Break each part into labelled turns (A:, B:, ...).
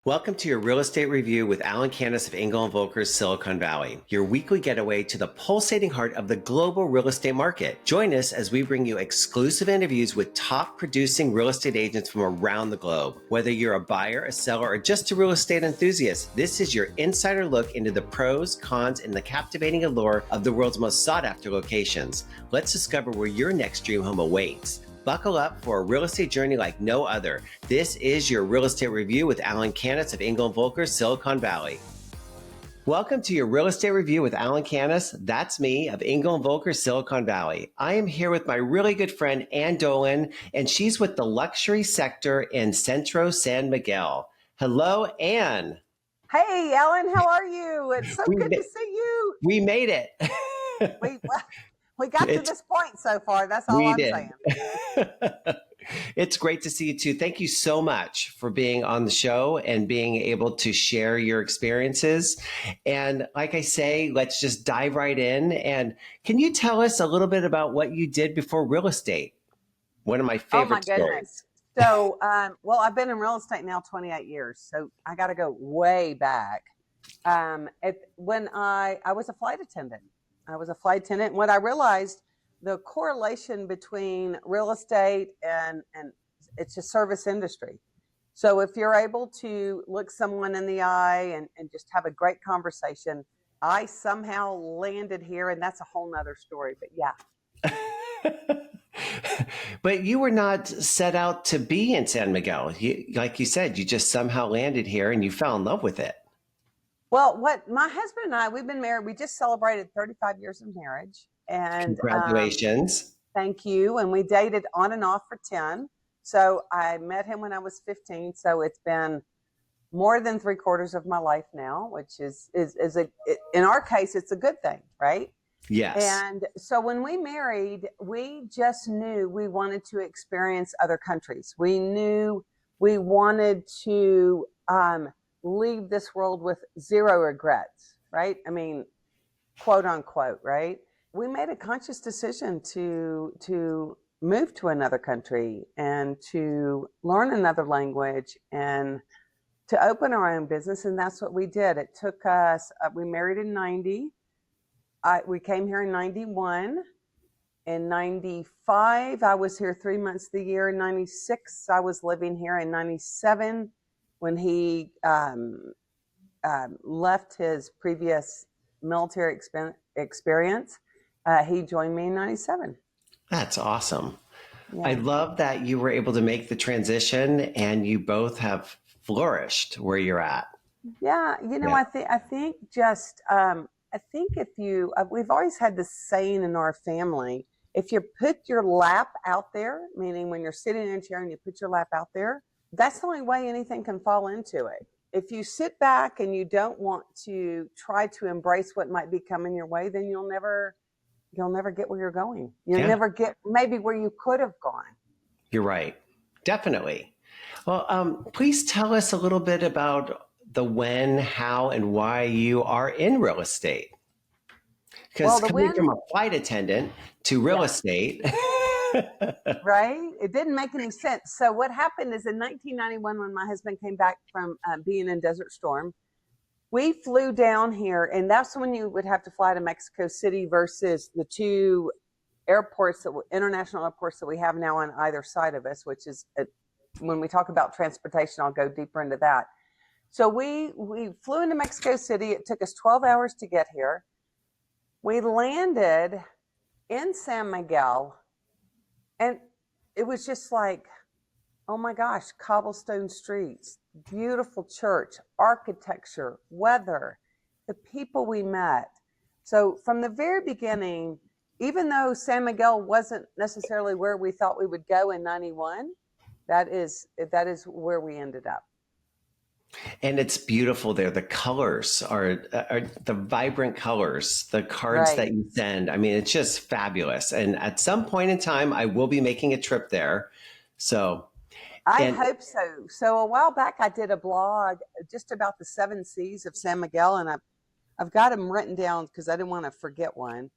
A: Welcome to your Real Estate Review with Alan Canis of Engel and Volker's Silicon Valley, your weekly getaway to the pulsating heart of the global real estate market. Join us as we bring you exclusive interviews with top producing real estate agents from around the globe. Whether you're a buyer, a seller, or just a real estate enthusiast, this is your insider look into the pros, cons, and the captivating allure of the world's most sought after locations. Let's discover where your next dream home awaits. Buckle up for a real estate journey like no other. This is your Real Estate Review with Alan Canis of Engel and Volker's Silicon Valley. Welcome to your Real Estate Review with Alan Canis. That's me of Engel and Volker's Silicon Valley. I am here with my really good friend, Ann Dolan, and she's with the luxury sector in Centro San Miguel. Hello, Ann.
B: Hey, Alan, how are you? It's so good to see you.
A: We made it.
B: We got to this point so far. That's all I'm saying.
A: It's great to see you too. Thank you so much for being on the show and being able to share your experiences. And like I say, let's just dive right in. And can you tell us a little bit about what you did before real estate? One of my favorite stories.
B: So, well, I've been in real estate now 28 years. So I got to go way back. When I was a flight attendant. And what I realized, the correlation between real estate and it's a service industry. So if you're able to look someone in the eye and just have a great conversation, I somehow landed here, and that's a whole nother story, but yeah.
A: But you were not set out to be in San Miguel. Like you said, you just somehow landed here and you fell in love with it.
B: Well, my husband and I, we've been married. We just celebrated 35 years of marriage. And
A: congratulations.
B: Thank you. And we dated on and off for 10. So I met him when I was 15. So it's been more than 3/4 of my life now, which is in our case, it's a good thing, right?
A: Yes.
B: And so when we married, we just knew we wanted to experience other countries. We knew we wanted to leave this world with zero regrets, right? I mean, quote unquote, right? We made a conscious decision to move to another country and to learn another language and to open our own business. And that's what we did. It took us, we married in 90. We came here in 91. In 95, I was here 3 months of the year. In 96, I was living here. In 97, when he left his previous military experience, he joined me in 97.
A: That's awesome.
B: Yeah.
A: I love that you were able to make the transition and you both have flourished where you're at.
B: Yeah, I think if you, we've always had this saying in our family, if you put your lap out there, meaning when you're sitting in a chair and you put your lap out there, that's the only way anything can fall into it. If you sit back and you don't want to try to embrace what might be coming your way, then you'll never get where you're going. You'll never get maybe where you could have gone.
A: You're right. Definitely. Well, please tell us a little bit about the when, how, and why you are in real estate. Because coming from a flight attendant to real estate...
B: Right? It didn't make any sense. So what happened is in 1991, when my husband came back from being in Desert Storm, we flew down here, and that's when you would have to fly to Mexico City versus the two international airports that we have now on either side of us, which is, when we talk about transportation, I'll go deeper into that. So we flew into Mexico City. It took us 12 hours to get here. We landed in San Miguel, and it was just like, oh my gosh, cobblestone streets, beautiful church, architecture, weather, the people we met. So from the very beginning, even though San Miguel wasn't necessarily where we thought we would go in 91, that is where we ended up.
A: And it's beautiful there. The colors are the vibrant colors, the cards that you send. I mean, it's just fabulous. And at some point in time, I will be making a trip there. So
B: I hope so. So a while back, I did a blog just about the 7 C's of San Miguel, and I've got them written down because I didn't want to forget one.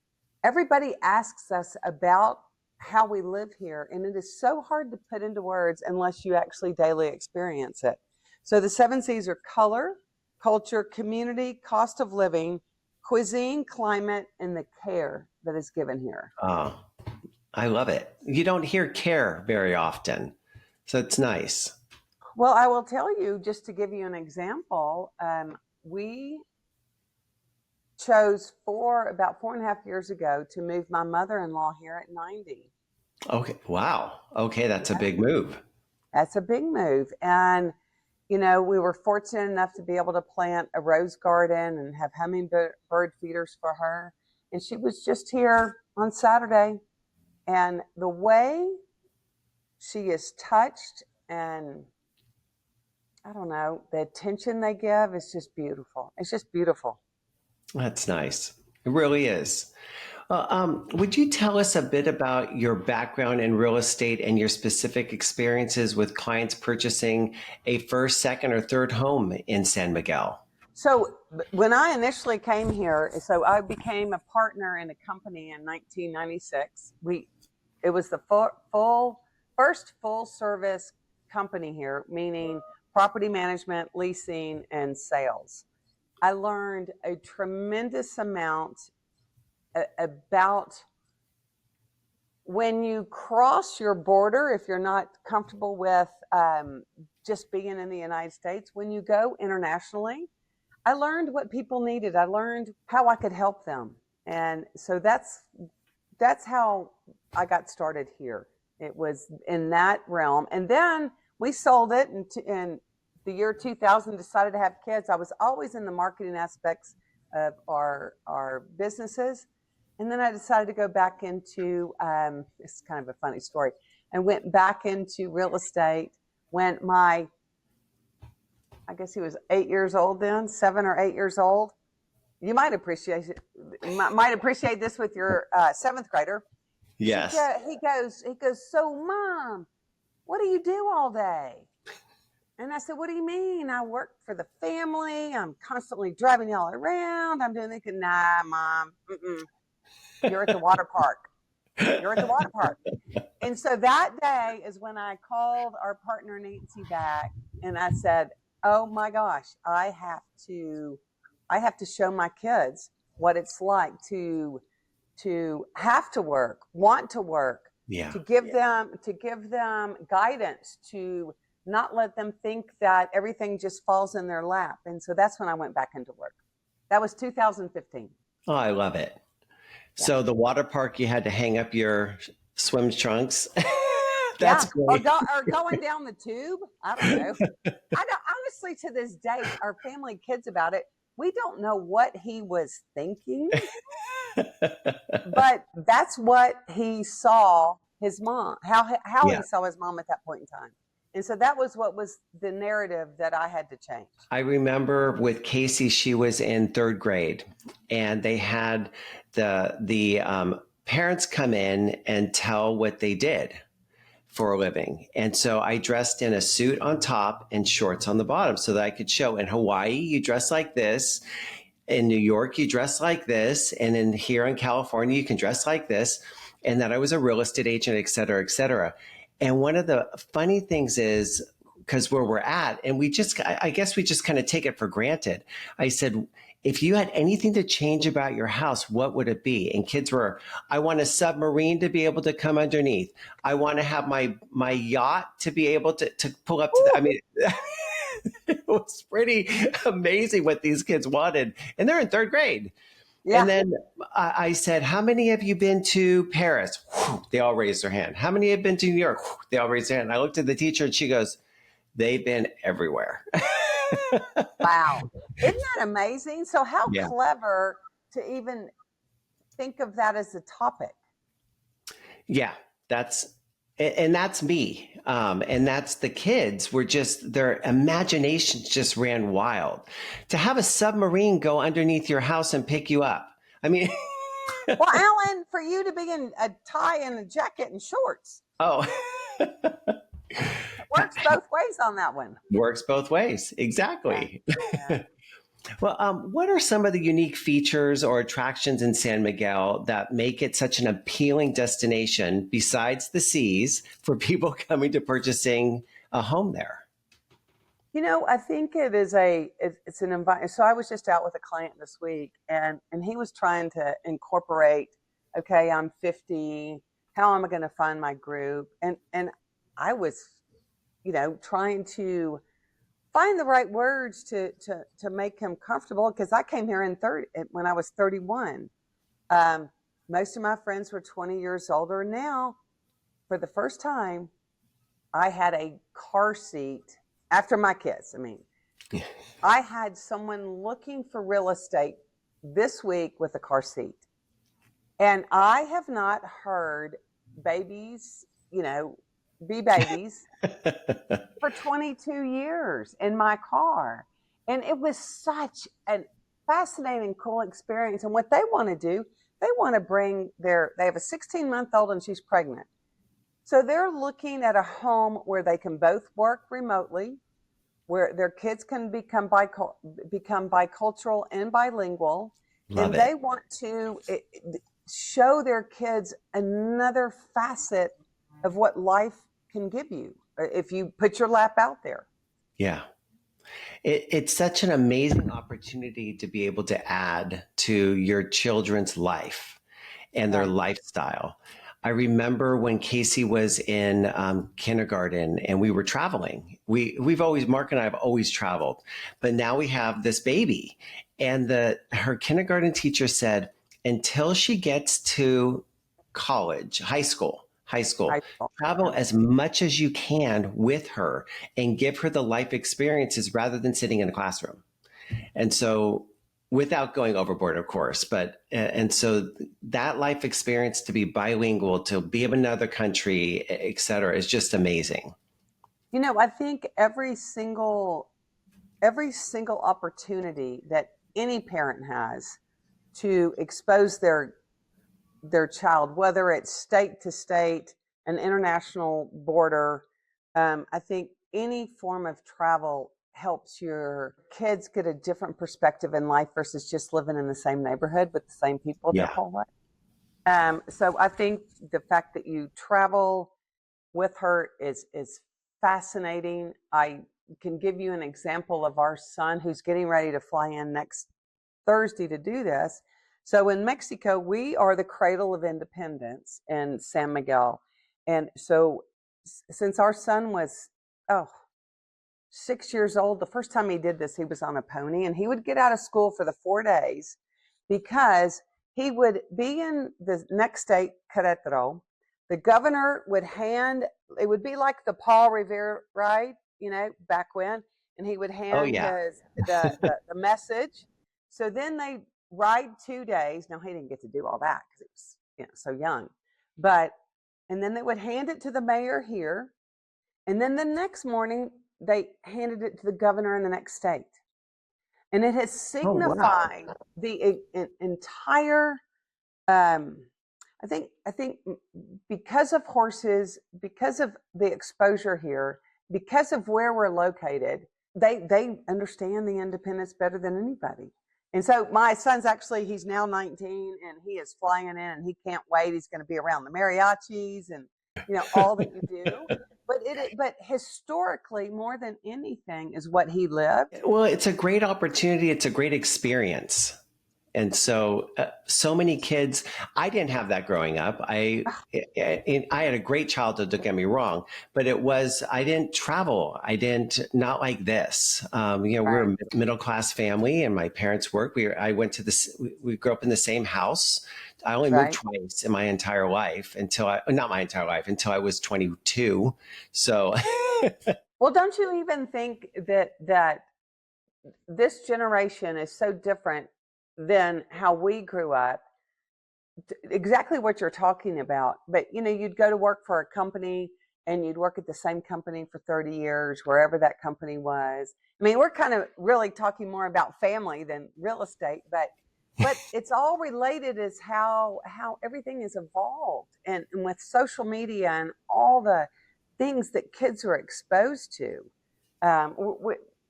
B: Everybody asks us about how we live here, and it is so hard to put into words unless you actually daily experience it. So the 7 C's are color, culture, community, cost of living, cuisine, climate, and the care that is given here.
A: Oh, I love it. You don't hear care very often, so it's nice.
B: Well, I will tell you, just to give you an example, we chose about 4.5 years ago to move my mother-in-law here at 90.
A: Okay. Wow. Okay. That's a big move.
B: That's a big move. And, we were fortunate enough to be able to plant a rose garden and have hummingbird feeders for her. And she was just here on Saturday. And the way she is touched, and I don't know, the attention they give is just beautiful. It's just beautiful.
A: That's nice. It really is. Would you tell us a bit about your background in real estate and your specific experiences with clients purchasing a first, second, or third home in San Miguel?
B: So when I initially came here, so I became a partner in a company in 1996. It was the first full service company here, meaning property management, leasing, and sales. I learned a tremendous amount about when you cross your border, if you're not comfortable with just being in the United States, when you go internationally, I learned what people needed. I learned how I could help them. And so that's how I got started here. It was in that realm. And then we sold it in the year 2000, decided to have kids. I was always in the marketing aspects of our businesses. And then I decided to go back into, it's kind of a funny story. I went back into real estate when I guess he was 8 years old then, 7 or 8 years old. You might appreciate it. Might appreciate this with your seventh grader.
A: Yes.
B: He goes, so Mom, what do you do all day? And I said, what do you mean? I work for the family. I'm constantly driving y'all around. I'm doing this. Nah, Mom. You're at the water park. You're at the water park. And so that day is when I called our partner Nancy back and I said, oh my gosh, I have to show my kids what it's like to have to work, want to work, to give them guidance, to not let them think that everything just falls in their lap. And so that's when I went back into work. That was 2015.
A: Oh, I love it. Yeah. So the water park, you had to hang up your swim trunks. That's great.
B: Or going down the tube. I don't know. Honestly, to this day, our family kids about it. We don't know what he was thinking, but that's what he saw his mom, how he saw his mom at that point in time. And so that was what was the narrative that I had to change.
A: I remember with Casey, she was in third grade and they had the parents come in and tell what they did for a living. And so I dressed in a suit on top and shorts on the bottom so that I could show in Hawaii, you dress like this. In New York, you dress like this. And here in California, you can dress like this. And that I was a real estate agent, et cetera, et cetera. And one of the funny things is, because where we're at, and I guess we just kind of take it for granted. I said, if you had anything to change about your house, what would it be? And kids were, I want a submarine to be able to come underneath. I want to have my yacht to be able to pull up to I mean, it was pretty amazing what these kids wanted. And they're in third grade. Yeah. And then I said, how many have you been to Paris? They all raised their hand. How many have been to New York? They all raised their hand. I looked at the teacher and she goes, they've been everywhere.
B: Wow. Isn't that amazing? So how clever to even think of that as a topic.
A: Yeah, that's me. And that's the kids were just, their imaginations just ran wild. To have a submarine go underneath your house and pick you up. I mean.
B: Well, Alan, for you to be in a tie and a jacket and shorts.
A: Oh.
B: Works both ways on that one.
A: Works both ways. Exactly.
B: Yeah.
A: Well, what are some of the unique features or attractions in San Miguel that make it such an appealing destination besides the seas for people coming to purchasing a home there?
B: I think it's an environment. So I was just out with a client this week, and he was trying to incorporate, okay, I'm 50, how am I going to find my group? And I was, trying to find the right words to make him comfortable, because I came here when I was 31. Um, Most of my friends were 20 years older. Now, for the first time, I had a car seat after my kids. I mean, I had someone looking for real estate this week with a car seat. And I have not heard babies, be babies for 22 years in my car. And it was such a fascinating, cool experience. And what they want to do, they want to they have a 16-month-old and she's pregnant. So they're looking at a home where they can both work remotely, where their kids can become bicultural and bilingual.
A: Love
B: And
A: it.
B: they want to show their kids another facet of what life can give you if you put your lap out there.
A: Yeah. It's such an amazing opportunity to be able to add to your children's life and their
B: Yeah.
A: lifestyle. I remember when Casey was in kindergarten and we were traveling. Mark and I have always traveled, but now we have this baby, and her kindergarten teacher said, until she gets to college, high school,
B: I felt
A: travel as much as you can with her and give her the life experiences rather than sitting in a classroom. And so, without going overboard, of course, and so that life experience, to be bilingual, to be of another country, et cetera, is just amazing.
B: I think every single opportunity that any parent has to expose their child, whether it's state to state, an international border, I think any form of travel helps your kids get a different perspective in life versus just living in the same neighborhood with the same people their
A: Yeah.
B: whole life. So I think the fact that you travel with her is fascinating. I can give you an example of our son who's getting ready to fly in next Thursday to do this. So in Mexico, we are the cradle of independence in San Miguel. And so since our son was, oh, 6 years old, the first time he did this, he was on a pony, and he would get out of school for the 4 days because he would be in the next state, Querétaro. The governor would it would be like the Paul Revere ride, back when, and he would
A: Oh,
B: hand
A: yeah.
B: the message. So then they ride 2 days. Now, he didn't get to do all that because he was, so young. And then they would hand it to the mayor here. And then the next morning, they handed it to the governor in the next state. And it has
A: Oh, wow.
B: signified the entire, I think because of horses, because of the exposure here, because of where we're located, they understand the independence better than anybody. And so my son's he's now 19, and he is flying in, and he can't wait. He's going to be around the mariachis and, all that you do. But historically, more than anything, is what he lived.
A: Well, it's a great opportunity. It's a great experience. And so many kids, I didn't have that growing up. I had a great childhood, don't get me wrong, but I didn't travel. Not like this. We're
B: Right,
A: a middle class family, and my parents worked. We grew up in the same house. I only moved
B: right.
A: twice in my entire life not my entire life, until I was 22. So,
B: Well, don't you even think that this generation is so different than how we grew up? Exactly what you're talking about. But you'd go to work for a company, and you'd work at the same company for 30 years, wherever that company was. I mean, we're kind of really talking more about family than real estate, but it's all related as how everything has evolved, and with social media and all the things that kids are exposed to.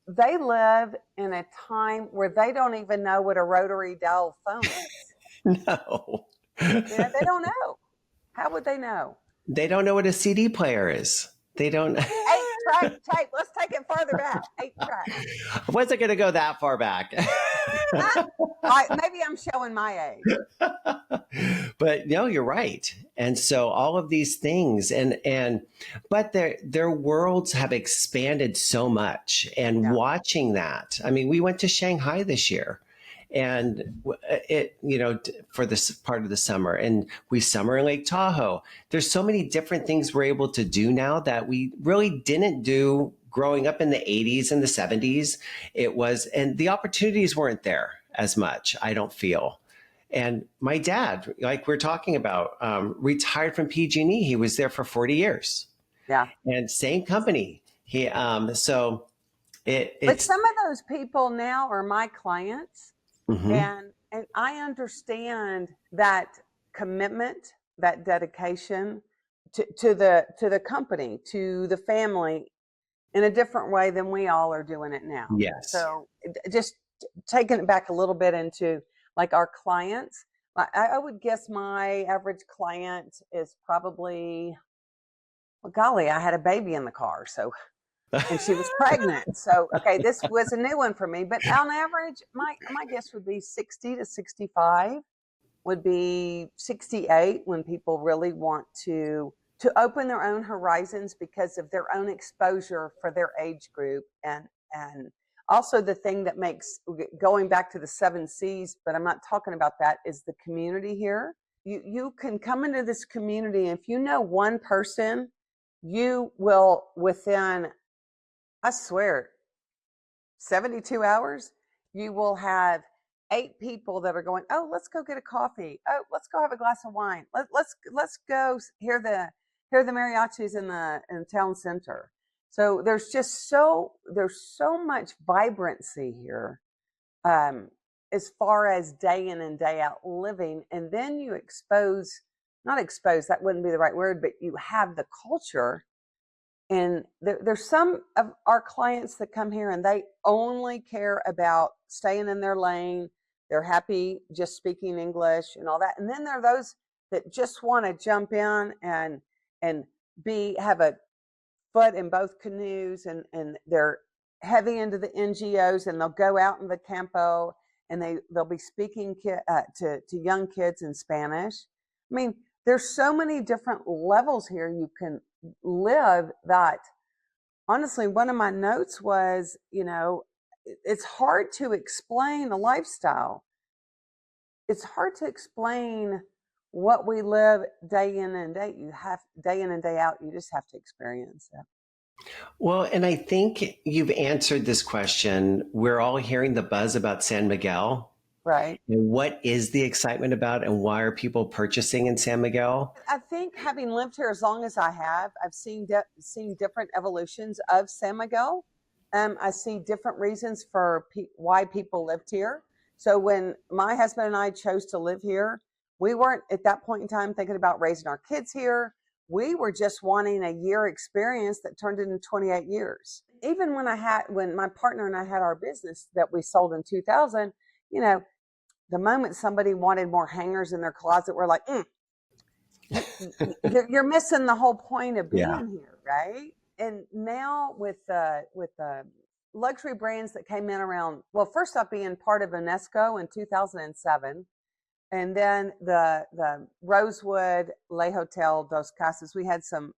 B: They live in a time where they don't even know what a rotary dial phone is.
A: no.
B: They don't know. How would they know?
A: They don't know what a CD player is. They don't.
B: track tape. Let's take it farther back. 8-track.
A: I wasn't going to go that far back.
B: Maybe I'm showing my age.
A: But no, you're right. And so all of these things but their worlds have expanded so much, and watching that. I mean, we went to Shanghai this year, and it, for this part of the summer, and we summer in Lake Tahoe. There's so many different things we're able to do now that we really didn't do growing up in the 80s and the 70s. And the opportunities weren't there as much, I don't feel. And my dad, like we're talking about, retired from PG&E. He was there for 40 years.
B: Yeah.
A: And same company.
B: But some of those people now are my clients. Mm-hmm. And I understand that commitment, that dedication to the company, to the family, in a different way than we all are doing it now.
A: Yes.
B: So just taking it back a little bit into like our clients, I would guess my average client is probably, well, golly, I had a baby in the car, so, and she was pregnant. So, okay, this was a new one for me. But on average, my guess would be 60 to 65, would be 68 when people really want to open their own horizons because of their own exposure for their age group. And also the thing that makes, going back to the 7 C's, but I'm not talking about that, is the community here. You can come into this community, and if you know one person, you will, within, I swear, 72 hours, you will have 8 people that are going, oh, let's go get a coffee. Oh, let's go have a glass of wine. Let's go hear the mariachis in the town center. So there's so much vibrancy here, as far as day in and day out living. And then you not expose, that wouldn't be the right word, but you have the culture. And there's some of our clients that come here and they only care about staying in their lane. They're happy just speaking English and all that. And then there are those that just want to jump in and have a foot in both canoes, and they're heavy into the NGOs, and they'll go out in the campo and they'll be speaking to young kids in Spanish. I mean, there's so many different levels here you can live that, honestly, one of my notes was, it's hard to explain a lifestyle. It's hard to explain what we live day in and day out. You just have to experience it.
A: Well, and I think you've answered this question. We're all hearing the buzz about San Miguel.
B: Right.
A: And what is the excitement about, and why are people purchasing in San Miguel?
B: I think, having lived here as long as I have, I've seen different evolutions of San Miguel. I see different reasons for why people lived here. So when my husband and I chose to live here, we weren't at that point in time thinking about raising our kids here. We were just wanting a year experience that turned into 28 years. Even when my partner and I had our business that we sold in 2000, the moment somebody wanted more hangers in their closet, we're like, you're missing the whole point of being here, right? And now with the luxury brands that came in around, well, first off, being part of UNESCO in 2007, and then the Rosewood, Le Hotel Dos Casas. We had some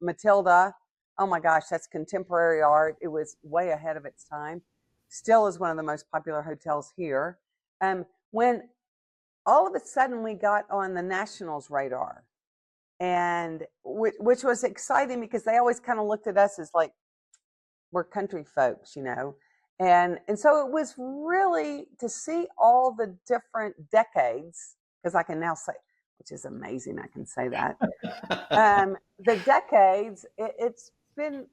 B: Matilda. Oh my gosh, that's contemporary art. It was way ahead of its time. Still is one of the most popular hotels here. When all of a sudden we got on the Nationals radar, and which was exciting because they always kind of looked at us as like, we're country folks, And so it was really to see all the different decades, because I can now say, which is amazing, I can say that. The decades, it's been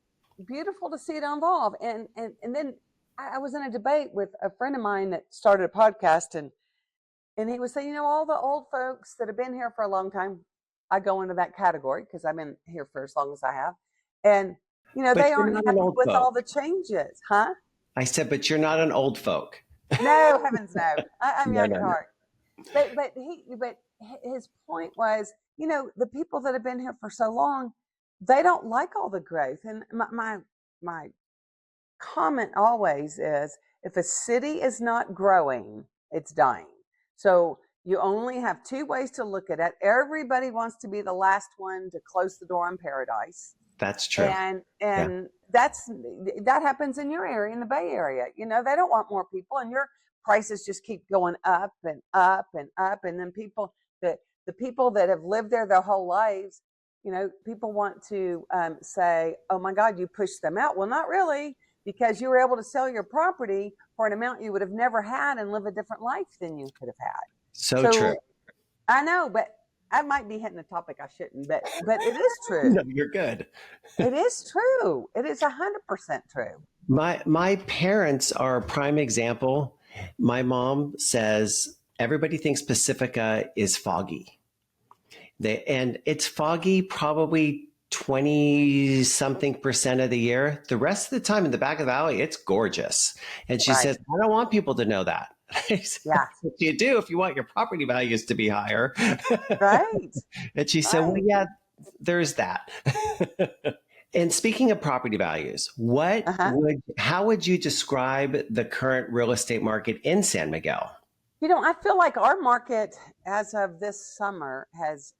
B: beautiful to see it evolve. And then I was in a debate with a friend of mine that started a podcast, and he was saying, all the old folks that have been here for a long time, I go into that category because I've been here for as long as I have. And, they aren't happy with all the changes, huh?
A: I said, but you're not an old folk.
B: No, heavens no. I'm young at heart. But his point was, the people that have been here for so long, they don't like all the growth. And my my comment always is, if a city is not growing, it's dying. So you only have two ways to look at it. Everybody wants to be the last one to close the door on paradise.
A: That's true.
B: And
A: Yeah.
B: that happens in your area, in the Bay Area. You know, they don't want more people, and your prices just keep going up and up and up. And then the people that have lived there their whole lives, you know, people want to say, "Oh my God, you pushed them out." Well, not really, because you were able to sell your property for an amount you would have never had and live a different life than you could have had.
A: So true.
B: So I know, but I might be hitting a topic I shouldn't, but it is true.
A: No, you're good.
B: It is true. It is 100% true.
A: My parents are a prime example. My mom says everybody thinks Pacifica is foggy. And it's foggy probably 20 something percent of the year. The rest of the time in the back of the valley, it's gorgeous. And she
B: Right.
A: says, I don't want people to know that.
B: Yeah.
A: What you do if you want your property values to be higher.
B: Right.
A: And she said, well,
B: Right.
A: yeah, there's that. And speaking of property values,
B: Uh-huh.
A: how would you describe the current real estate market in San Miguel?
B: You know, I feel like our market as of this summer has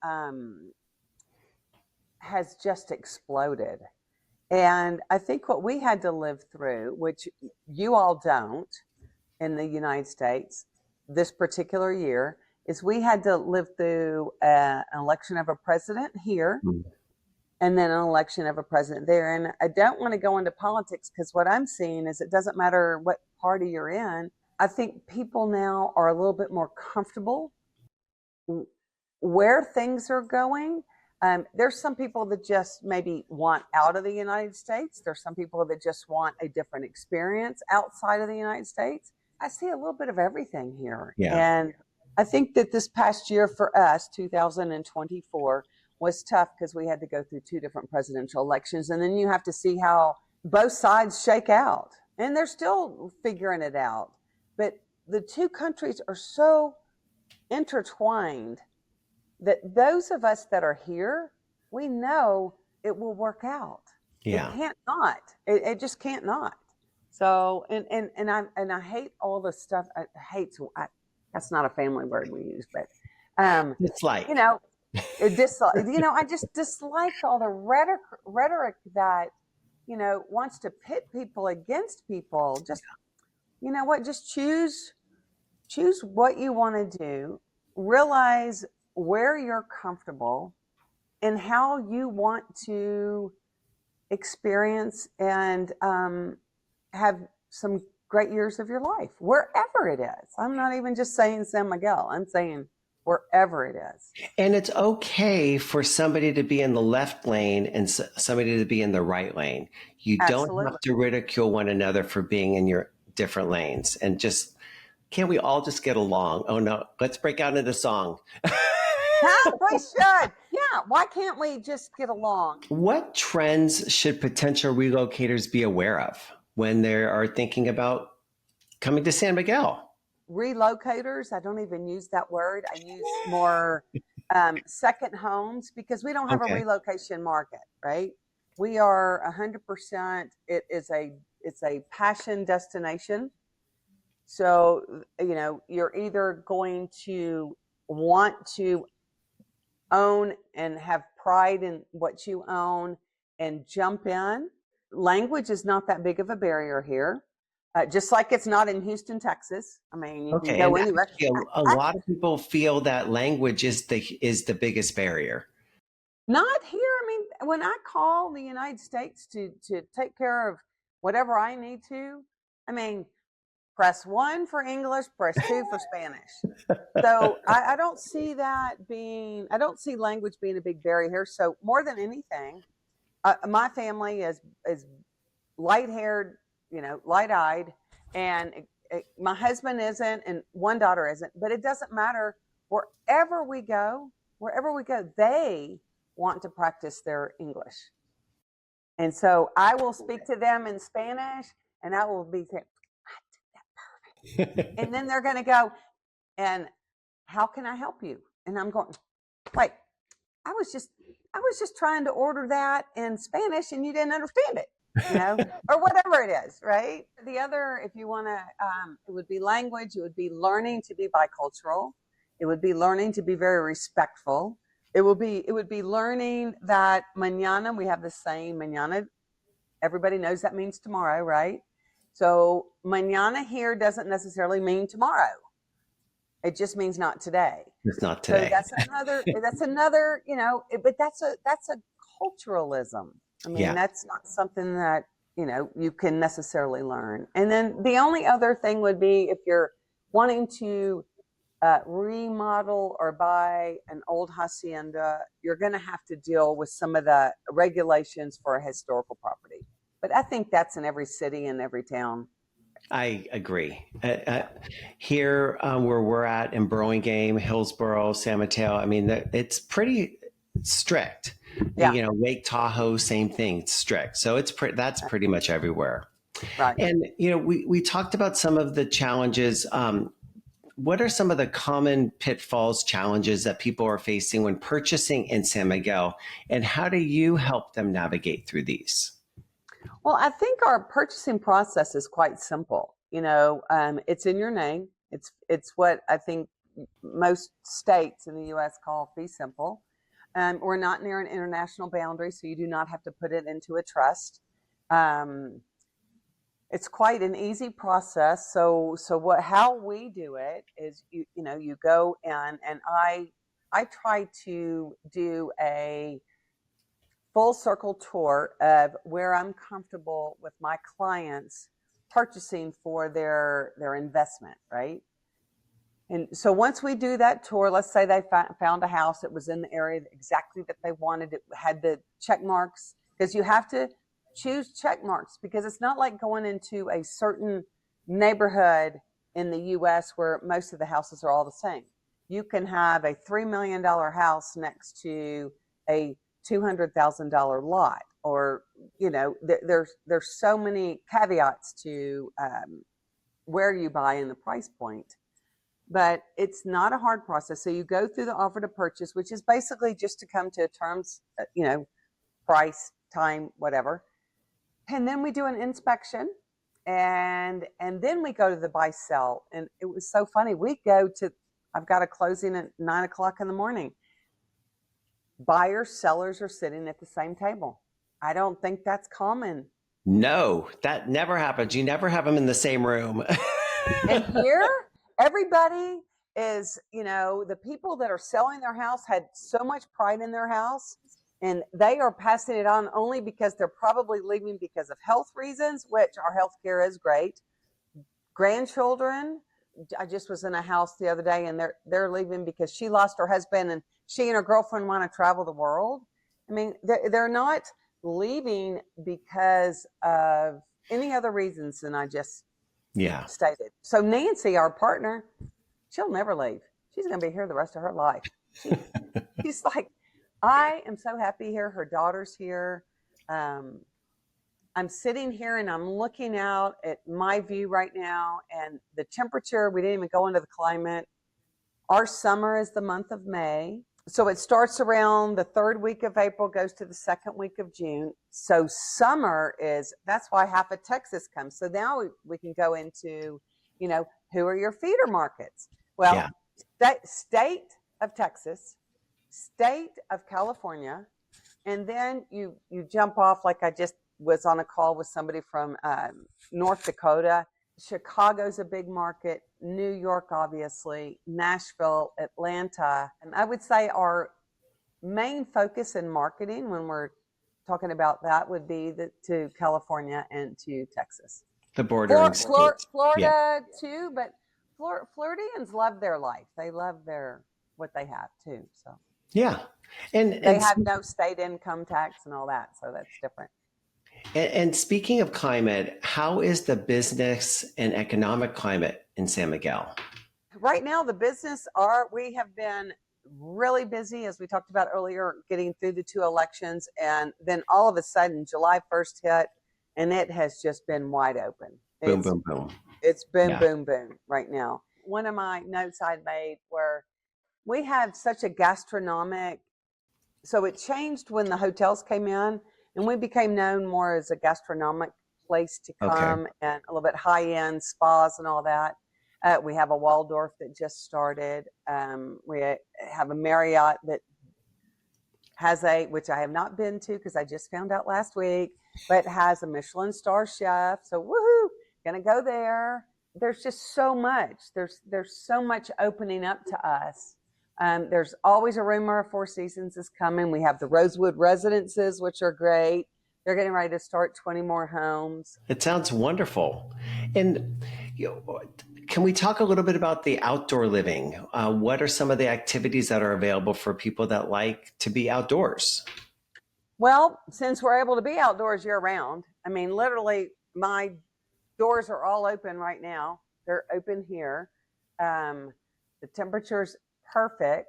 B: just exploded. And I think what we had to live through, which you all don't in the United States this particular year, is we had to live through an election of a president here and then an election of a president there. And I don't want to go into politics, because what I'm seeing is it doesn't matter what party you're in. I think people now are a little bit more comfortable where things are going. There's some people that just maybe want out of the United States. There's some people that just want a different experience outside of the United States. I see a little bit of everything here.
A: Yeah.
B: And I think that this past year for us, 2024, was tough because we had to go through two different presidential elections. And then you have to see how both sides shake out. And they're still figuring it out. But the two countries are so intertwined that those of us that are here, we know it will work out.
A: Yeah.
B: It can't not. It just can't not. So and I hate all the stuff. That's not a family word we use, but
A: Dislike.
B: you know, I just dislike all the rhetoric that, you know, wants to pit people against people. Just, you know what? Just choose what you want to do. Realize where you're comfortable and how you want to experience and have some great years of your life, wherever it is. I'm not even just saying San Miguel. I'm saying wherever it is.
A: And it's okay for somebody to be in the left lane and somebody to be in the right lane. You don't
B: Absolutely.
A: have to ridicule one another for being in your different lanes. And just, can't we all just get along? Oh no, let's break out into song.
B: We should. Yeah. Why can't we just get along?
A: What trends should potential relocators be aware of when they are thinking about coming to San Miguel?
B: Relocators, I don't even use that word. I use more second homes, because we don't have a relocation market, right? We are 100%. It's a passion destination. So, you know, you're either going to want to own and have pride in what you own and jump in. Language is not that big of a barrier here. Just like it's not in Houston, Texas. I mean, you can go anywhere.
A: A lot of people feel that language is the biggest barrier.
B: Not here. I mean, when I call the United States to take care of whatever I need to, I mean, press 1 for English, press 2 for Spanish. So I don't see language being a big barrier here. So more than anything, my family is light-haired, you know, light-eyed, and my husband isn't, and one daughter isn't. But it doesn't matter. Wherever we go, they want to practice their English. And so I will speak to them in Spanish, and I will be saying, I did that perfect. And then they're going to go, and how can I help you? And I'm going, wait, I was just trying to order that in Spanish, and you didn't understand it. or whatever it is, right? The other, if you want to, it would be language. It would be learning to be bicultural. It would be learning to be very respectful. It would be learning that mañana, we have the saying, mañana, everybody knows that means tomorrow, right? So mañana here doesn't necessarily mean tomorrow. It just means not today.
A: It's not
B: So
A: today.
B: that's another, but that's a culturalism. I mean,
A: Yeah.
B: that's not something that, you can necessarily learn. And then the only other thing would be if you're wanting to remodel or buy an old hacienda, you're going to have to deal with some of the regulations for a historical property. But I think that's in every city and every town.
A: I agree. Here, where we're at in Burlingame, Hillsborough, San Mateo, I mean, it's pretty strict.
B: Yeah.
A: Lake Tahoe, same thing, it's strict. So that's pretty much everywhere.
B: Right.
A: And we talked about some of the challenges. What are some of the common pitfalls, challenges that people are facing when purchasing in San Miguel, and how do you help them navigate through these?
B: Well, I think our purchasing process is quite simple. It's in your name. It's what I think most states in the U.S. call fee simple. We're not near an international boundary, so you do not have to put it into a trust. It's quite an easy process. How we do it is you go in, and I try to do a full circle tour of where I'm comfortable with my clients purchasing for their investment, right? And so once we do that tour, let's say they found a house that was in the area exactly that they wanted. It had the check marks, because you have to choose check marks, because it's not like going into a certain neighborhood in the U.S. where most of the houses are all the same. You can have a $3 million house next to a $200,000 lot, or there's so many caveats to where you buy and the price point. But it's not a hard process. So you go through the offer to purchase, which is basically just to come to terms, price, time, whatever. And then we do an inspection, and then we go to the buy sell. And it was so funny. I've got a closing at 9:00 in the morning. Buyers, sellers are sitting at the same table. I don't think that's common.
A: No, that never happens. You never have them in the same room.
B: And here, everybody is, the people that are selling their house had so much pride in their house, and they are passing it on only because they're probably leaving because of health reasons, which our health care is great. Grandchildren. I just was in a house the other day, and they're leaving because she lost her husband, and she and her girlfriend want to travel the world. I mean, they're not leaving because of any other reasons than I just stated. So Nancy, our partner, she'll never leave. She's going to be here the rest of her life. She's like, I am so happy here. Her daughter's here. I'm sitting here and I'm looking out at my view right now, and the temperature, we didn't even go into the climate. Our summer is the month of May. So it starts around the third week of April, goes to the second week of June. So summer that's why half of Texas comes. So now we can go into, who are your feeder markets? Well, state of Texas, state of California, and then you jump off, like I just was on a call with somebody from North Dakota. Chicago's a big market, New York, obviously, Nashville, Atlanta. And I would say our main focus in marketing, when we're talking about that, would be to California and to Texas.
A: The bordering states.
B: Florida too, but Floridians love their life. They love what they have too. So
A: yeah, and
B: they have no state income tax and all that, so that's different.
A: And speaking of climate, how is the business and economic climate in San Miguel?
B: Right now, we have been really busy, as we talked about earlier, getting through the 2 elections. And then all of a sudden, July 1st hit, and it has just been wide open.
A: Boom, boom, boom.
B: It's been boom, boom right now. One of my notes I'd made were, we had such a gastronomic, so it changed when the hotels came in. and we became known more as a gastronomic place to
A: Okay.
B: come and a little bit high-end spas and all that. We have a Waldorf that just started. We have a Marriott that has which I have not been to because I just found out last week, but has a Michelin star chef. So woohoo, gonna go there. There's just so much. There's so much opening up to us. There's always a rumor of Four Seasons is coming. We have the Rosewood Residences, which are great. They're getting ready to start 20 more homes.
A: It sounds wonderful. And can we talk a little bit about the outdoor living? What are some of the activities that are available for people that like to be outdoors?
B: Well, since we're able to be outdoors year round, I mean, literally, my doors are all open right now. They're open here. The temperature's perfect.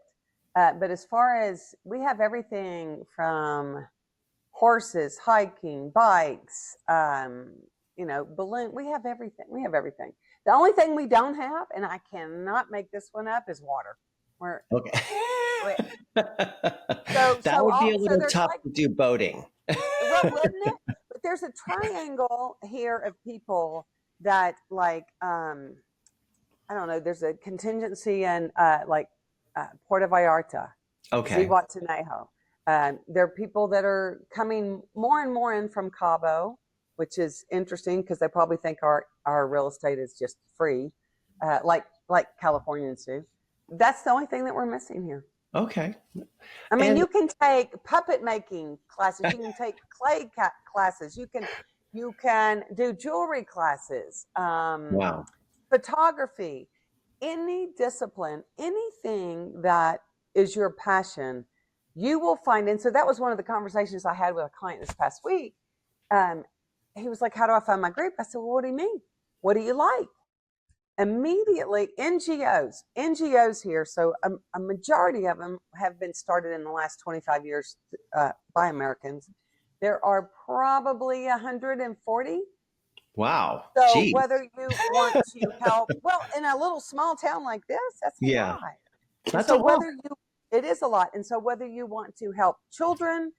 B: But as far as we have everything from horses, hiking, bikes, balloon, we have everything. We have everything. The only thing we don't have, and I cannot make this one up, is water.
A: Okay.
B: So
A: That would be a little
B: there's
A: tough to do boating.
B: well, wouldn't it? But there's a triangle here of people that I don't know. There's a contingency in Puerto Vallarta,
A: Okay.
B: Zihuatanejo. There are people that are coming more and more in from Cabo, which is interesting because they probably think our real estate is just free, like Californians do. That's the only thing that we're missing here.
A: Okay.
B: I mean, you can take puppet making classes. You can take clay classes. You can do jewelry classes.
A: Wow.
B: Photography, any discipline, anything that is your passion, you will find. And so that was one of the conversations I had with a client this past week. He was like, how do I find my group? I said, well, what do you mean? What do you like? Immediately, NGOs here. So a majority of them have been started in the last 25 years by Americans. There are probably 140.
A: Wow.
B: So
A: Jeez.
B: whether you want to help, well, in a little small town like this, that's a lot.
A: That's
B: so
A: a lot.
B: It is a lot. And so whether you want to help children,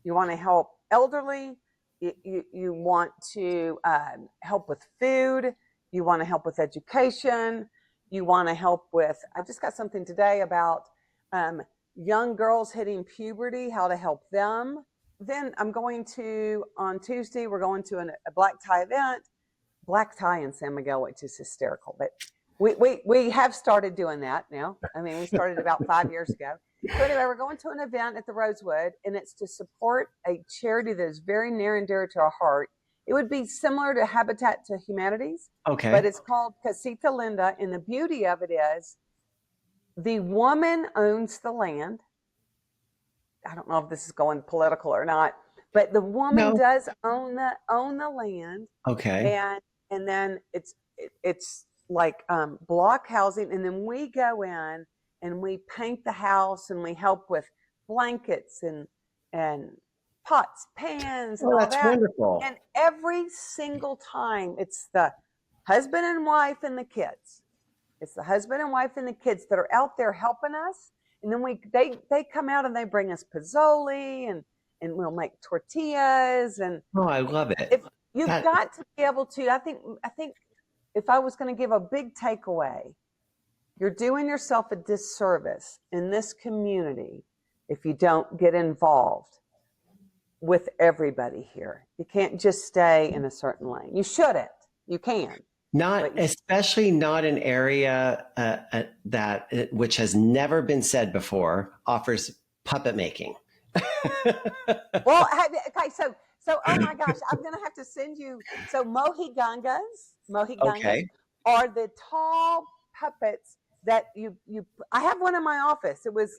B: you want to help elderly, you want to help with food, you want to help with education, you want to help with, I just got something today about young girls hitting puberty, how to help them. Then I'm going to, on Tuesday, we're going to a black tie event, black tie in San Miguel, which is hysterical. But we have started doing that now. I mean, we started about 5 years ago. So anyway, we're going to an event at the Rosewood, and it's to support a charity that is very near and dear to our heart. It would be similar to Habitat to Humanities,
A: Okay.
B: but it's called Casita Linda, and the beauty of it is the woman owns the land. I don't know if this is going political or not, but the woman does own the land.
A: Okay.
B: And then it's like block housing, and then we go in and we paint the house and we help with blankets and pots, pans, and all
A: that's
B: that.
A: Wonderful.
B: And every single time, it's the husband and wife and the kids. It's the husband and wife and the kids that are out there helping us. And then they come out and they bring us pozole and we'll make tortillas. And
A: oh, I love it.
B: if you've got to be able to, I think if I was going to give a big takeaway, you're doing yourself a disservice in this community if you don't get involved with everybody here. You can't just stay in a certain lane. You shouldn't. You can.
A: Especially not an area which has never been said before, offers puppet making.
B: Well, okay, so oh my gosh, I'm gonna have to send you. So mojigangas
A: Okay.
B: are the tall puppets that you. I have one in my office. It was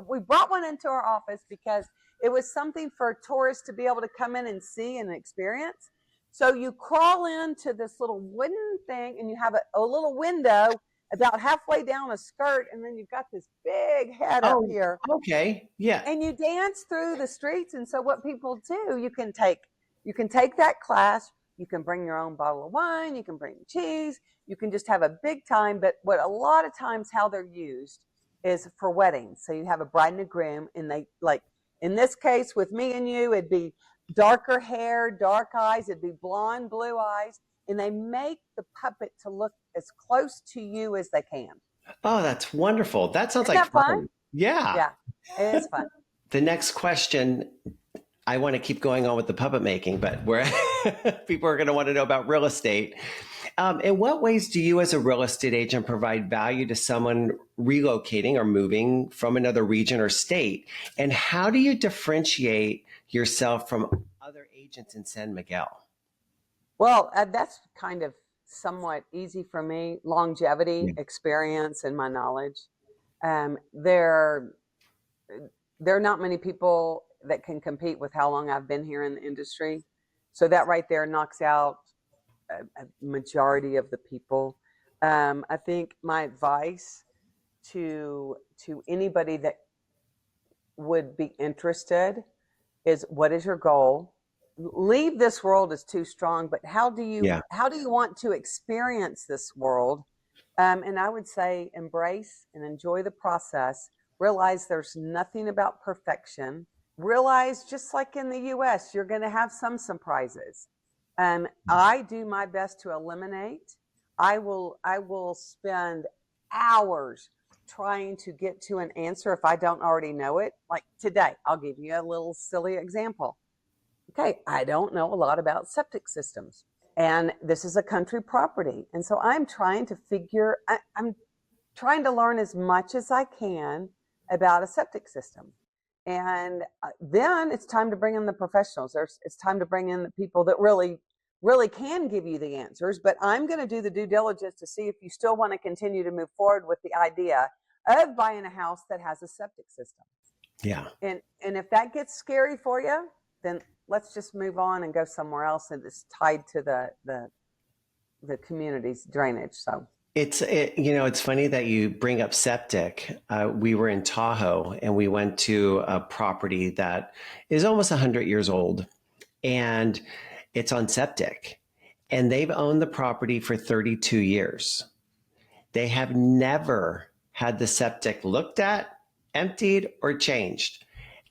B: we brought one into our office because it was something for tourists to be able to come in and see and experience. So you crawl into this little wooden thing and you have a little window about halfway down a skirt, and then you've got this big head up here.
A: Okay. Yeah.
B: And you dance through the streets. And so what people do, you can take that class, you can bring your own bottle of wine, you can bring cheese, you can just have a big time. But what a lot of times how they're used is for weddings. So you have a bride and a groom, and they In this case, with me and you, it'd be darker hair, dark eyes, it'd be blonde, blue eyes, and they make the puppet to look as close to you as they can.
A: Oh, that's wonderful. That sounds
B: Isn't
A: like
B: that fun?
A: fun. Yeah.
B: Yeah, it is fun.
A: The next question, I want to keep going on with the puppet making, but where people are going to want to know about real estate. In what ways do you, as a real estate agent, provide value to someone relocating or moving from another region or state? And how do you differentiate yourself from other agents in San Miguel?
B: Well, that's kind of somewhat easy for me. Longevity,
A: Yeah.
B: experience, and my knowledge. There are not many people that can compete with how long I've been here in the industry. So that right there knocks out a majority of the people. I think my advice to anybody that would be interested is, what is your goal? Leave this world is too strong, but how do you want to experience this world? And I would say embrace and enjoy the process. Realize there's nothing about perfection. Realize, just like in the US, you're going to have some surprises. I do my best to eliminate. I will spend hours trying to get to an answer if I don't already know it. Like today, I'll give you a little silly example. Okay, I don't know a lot about septic systems, and this is a country property. And so I'm trying to I'm trying to learn as much as I can about a septic system. And then it's time to bring in the professionals. It's time to bring in the people that really can give you the answers. But I'm going to do the due diligence to see if you still want to continue to move forward with the idea of buying a house that has a septic system.
A: Yeah.
B: And if that gets scary for you, then let's just move on and go somewhere else, and it's tied to the community's drainage. So
A: it's funny that you bring up septic. We were in Tahoe and we went to a property that is almost 100 years old, and it's on septic, and they've owned the property for 32 years. They have never had the septic looked at, emptied, or changed.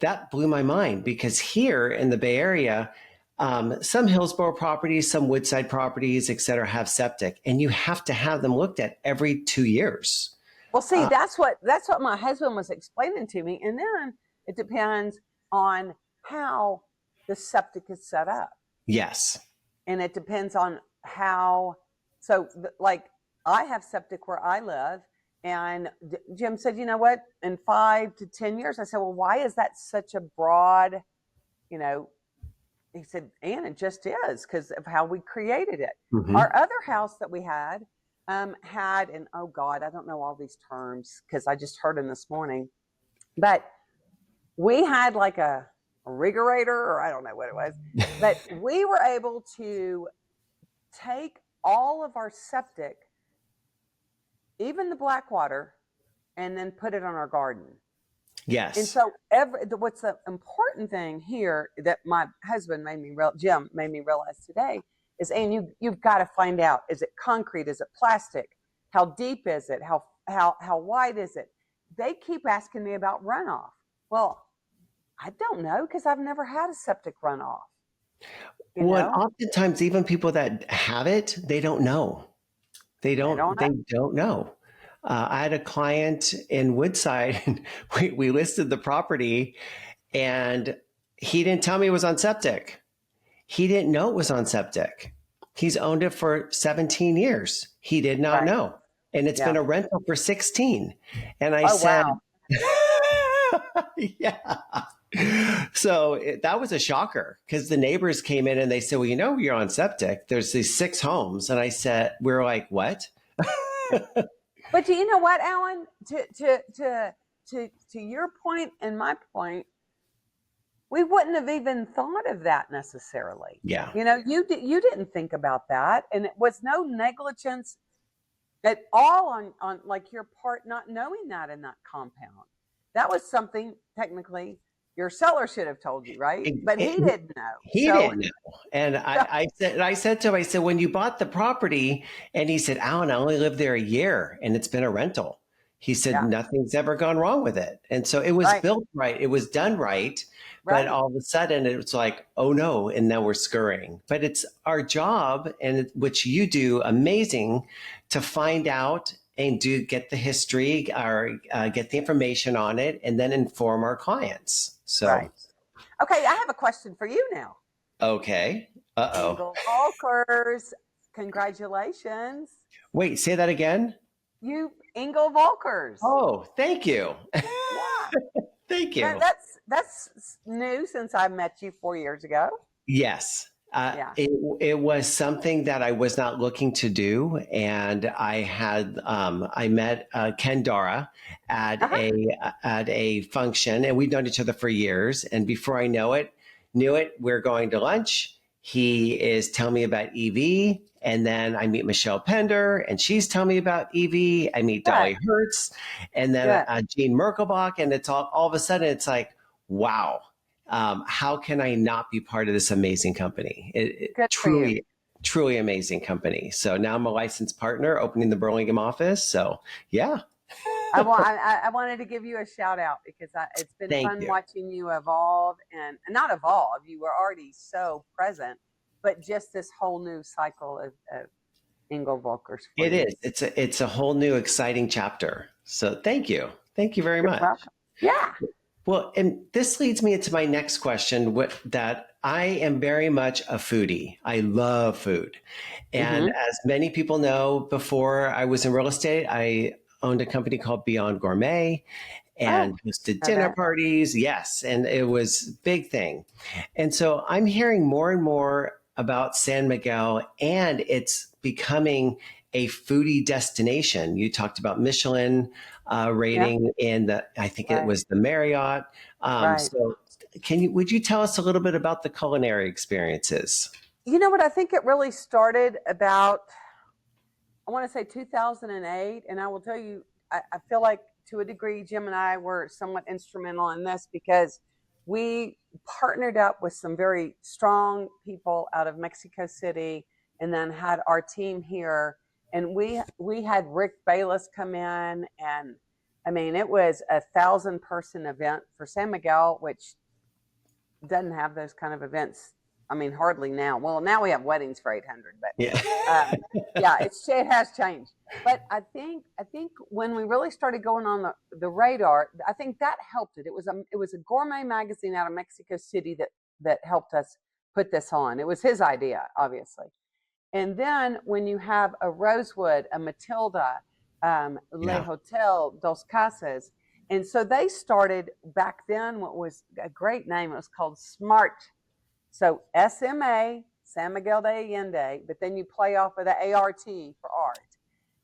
A: That blew my mind, because here in the Bay Area, some Hillsborough properties, some Woodside properties, et cetera, have septic, and you have to have them looked at every 2 years.
B: Well, see, that's what my husband was explaining to me. And then it depends on how the septic is set up.
A: Yes.
B: And it depends on how, like I have septic where I live. And Jim said, you know what, in 5 to 10 years, I said, well, why is that such a broad, he said, Ann, it just is because of how we created it. Mm-hmm. Our other house that we had, and oh God, I don't know all these terms because I just heard them this morning, but we had like a rigerator, or I don't know what it was, but we were able to take all of our septic, even the black water, and then put it on our garden.
A: Yes.
B: And so what's the important thing here that my husband Jim made me realize today is, Ann, you've got to find out, is it concrete? Is it plastic? How deep is it? How wide is it? They keep asking me about runoff. Well, I don't know, because I've never had a septic runoff.
A: Well, oftentimes even people that have it, they don't know. They don't know. I had a client in Woodside, and we listed the property, and he didn't tell me it was on septic. He didn't know it was on septic. He's owned it for 17 years. He did not know. And it's been a rental for 16. And I said, wow. Yeah. So that was a shocker, because the neighbors came in and they said, well, you're on septic. There's these 6 homes. And I said, we're like, what?
B: But you know what, Alan, to your point and my point, we wouldn't have even thought of that necessarily.
A: Yeah.
B: You didn't think about that. And it was no negligence at all on like your part, not knowing that in that compound. That was something technically your seller should have told you, right? But he didn't know.
A: He didn't know. And I said to him, when you bought the property, and he said, Alan, I only lived there a year and it's been a rental. He said
B: Yeah.
A: nothing's ever gone wrong with it. And so it was
B: Right.
A: built right. It was done right. But
B: Right.
A: all of a sudden it was like, oh no, and now we're scurrying. But it's our job, and which you do amazing, to find out and do get the history or get the information on it and then inform our clients. So,
B: Right. Okay, I have a question for you now.
A: okay. Uh oh.
B: Engel Volkers, congratulations.
A: Wait, say that again.
B: You Engel Volkers.
A: Oh, thank you.
B: Yeah.
A: Thank
B: That,
A: you.
B: that's new since I met you 4 years ago.
A: Yes.
B: Yeah.
A: It was something that I was not looking to do. And I met Ken Dara
B: Uh-huh.
A: at a function, and we've known each other for years. And before I knew it, we're going to lunch. He is telling me about EV. And then I meet Michelle Pender, and she's telling me about EV. I meet
B: Good.
A: Dolly Hertz, and then
B: Good.
A: Gene Merkelbach. And it's all of a sudden, it's like, wow, how can I not be part of this amazing company? It
B: Good for you.
A: truly amazing company. So now I'm a licensed partner opening the Burlingame office. So yeah,
B: I wanted to give you a shout out because it's been
A: thank
B: fun
A: you.
B: watching you evolve and not evolve. You were already so present, but just this whole new cycle of Engel Volkers for
A: It
B: you.
A: is. It's a whole new exciting chapter. So thank you. Thank you very
B: You're
A: much.
B: welcome. Yeah.
A: Well, and this leads me into my next question, that I am very much a foodie. I love food. And
B: Mm-hmm.
A: as many people know, before I was in real estate, I owned a company called Beyond Gourmet
B: Oh,
A: and hosted
B: I
A: dinner
B: bet.
A: parties. Yes, and it was a big thing. And so I'm hearing more and more about San Miguel, and it's becoming a foodie destination. You talked about Michelin
B: Yeah.
A: rating in I think it
B: Right.
A: was the Marriott.
B: Right.
A: So would you tell us a little bit about the culinary experiences?
B: You know what? I think it really started about, I want to say 2008. And I will tell you, I feel like to a degree, Jim and I were somewhat instrumental in this because we partnered up with some very strong people out of Mexico City and then had our team here. And we had Rick Bayless come in. And I mean, it was 1,000-person event for San Miguel, which doesn't have those kind of events. I mean, hardly now. Well, now we have weddings for 800, but
A: Yeah.
B: yeah, it has changed. But I think when we really started going on the radar, I think that helped it. It was a gourmet magazine out of Mexico City that helped us put this on. It was his idea, obviously. And then when you have a Rosewood, a Matilda, Le
A: Yeah.
B: Hotel, Dos Casas, and so they started back then what was a great name. It was called Smart. So SMA, San Miguel de Allende, but then you play off of the ART for art.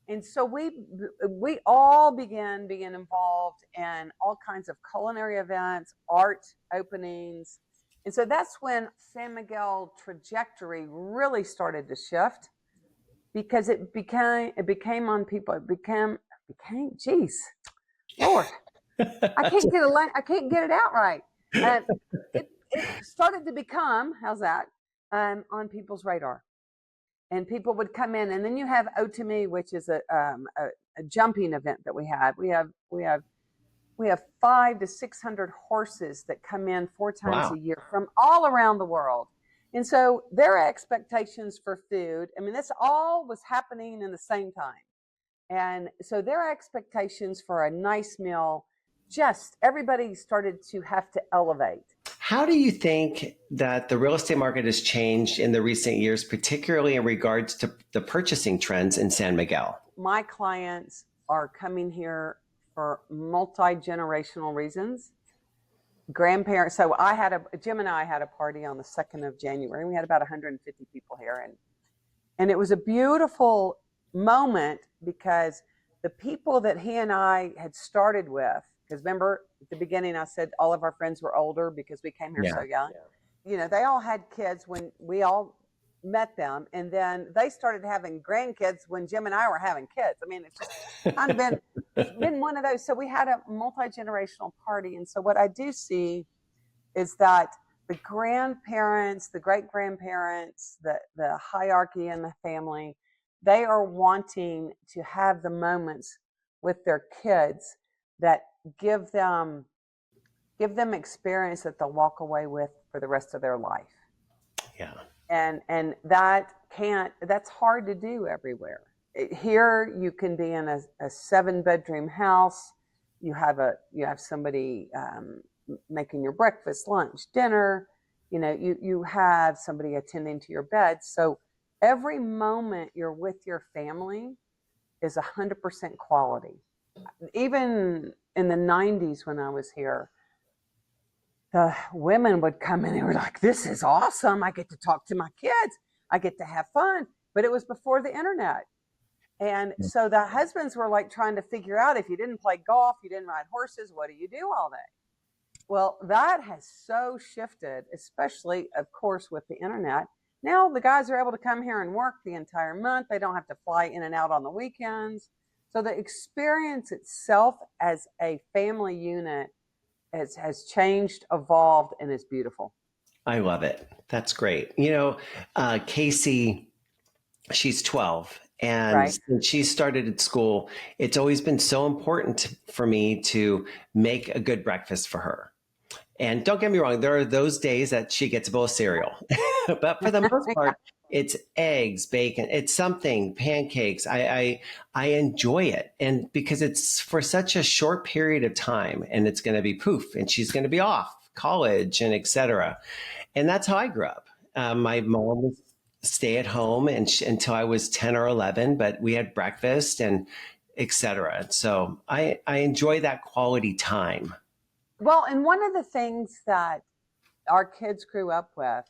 B: And so we all began being involved in all kinds of culinary events, art openings. And so that's when San Miguel trajectory really started to shift because it became on people. It became geez, Lord, I can't get it out right. It started to become, how's that, on people's radar, and people would come in, and then you have O2Me, which is a jumping event that we have. We have 500 to 600 horses that come in 4 times
A: Wow.
B: a year from all around the world. And so their expectations for food, I mean, this all was happening in the same time. And so their expectations for a nice meal, just everybody started to have to elevate.
A: How do you think that the real estate market has changed in the recent years, particularly in regards to the purchasing trends in San Miguel?
B: My clients are coming here for multi-generational reasons. Grandparents. So Jim and I had a party on the 2nd of January. We had about 150 people here, and it was a beautiful moment because the people that he and I had started with, because remember at the beginning I said all of our friends were older because we came here
A: Yeah.
B: so young. You know, they all had kids when we all met them, and then they started having grandkids when Jim and I were having kids. I mean, it's just kind of been one of those. So we had a multi-generational party, and so what I do see is that the grandparents, the great grandparents, the hierarchy in the family, they are wanting to have the moments with their kids that give them experience that they'll walk away with for the rest of their life.
A: Yeah.
B: And that's hard to do everywhere. Here you can be in a 7-bedroom house. You have somebody making your breakfast, lunch, dinner. You have somebody attending to your bed. So every moment you're with your family is 100% quality. Even in the 90s when I was here, the women would come in and were like, this is awesome. I get to talk to my kids. I get to have fun. But it was before the internet. And so the husbands were like trying to figure out, if you didn't play golf, you didn't ride horses, what do you do all day? Well, that has so shifted, especially, of course, with the internet. Now the guys are able to come here and work the entire month. They don't have to fly in and out on the weekends. So the experience itself as a family unit has changed, evolved, and is beautiful.
A: I love it. That's great. Casey, she's 12. And
B: Right.
A: since she started at school, it's always been so important for me to make a good breakfast for her. And don't get me wrong, there are those days that she gets a bowl of cereal. But for the most part, it's eggs, bacon, it's something, pancakes. I enjoy it. And because it's for such a short period of time, and it's going to be poof, and she's going to be off college and etc. And that's how I grew up. My mom was stay at home until I was 10 or 11, but we had breakfast and etc. So I enjoy that quality time.
B: Well, and one of the things that our kids grew up with,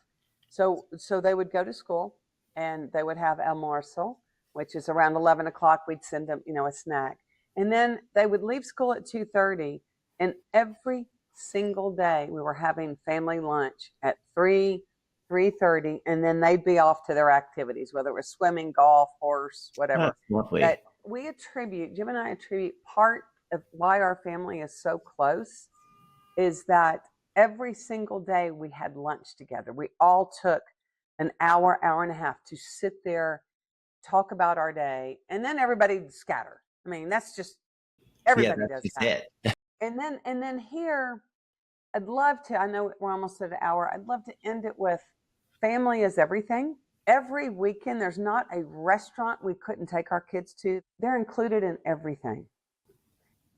B: so they would go to school and they would have almuerzo, which is around 11 o'clock. We'd send them, a snack. And then they would leave school at 2:30. And every single day we were having family lunch at 3:30, and then they'd be off to their activities, whether it was swimming, golf, horse, whatever.
A: That's lovely.
B: That Jim and I attribute part of why our family is so close is that every single day we had lunch together. We all took an hour and a half to sit there, talk about our day, and then everybody scatter. I mean, that's just, everybody does that.
A: It.
B: And then here, I'd love to, I know we're almost at an hour, I'd love to end it with family is everything. Every weekend, there's not a restaurant we couldn't take our kids to. They're included in everything.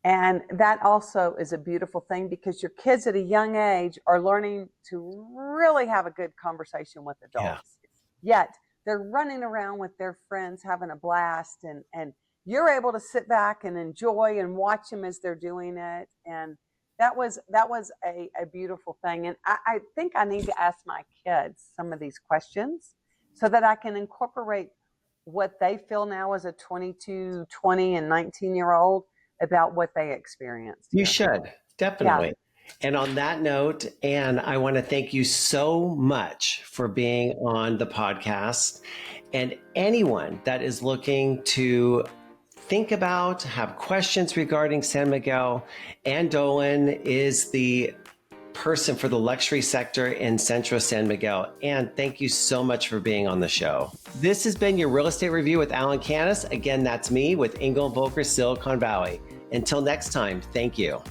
B: And that also is a beautiful thing, because your kids at a young age are learning to really have a good conversation with adults. Yeah. Yet they're running around with their friends having a blast, and you're able to sit back and enjoy and watch them as they're doing it. And that was a beautiful thing. And I think I need to ask my kids some of these questions so that I can incorporate what they feel now as a 22, 20, and 19-year-old about what they experienced.
A: You should, definitely. Yeah. And on that note, Ann, I want to thank you so much for being on the podcast. And anyone that is looking to think about, have questions regarding San Miguel, Ann Dolan is the person for the luxury sector in Central San Miguel. And thank you so much for being on the show. This has been your Real Estate Review with Alan Canis. Again, that's me with Engel & Volker, Silicon Valley. Until next time, thank you.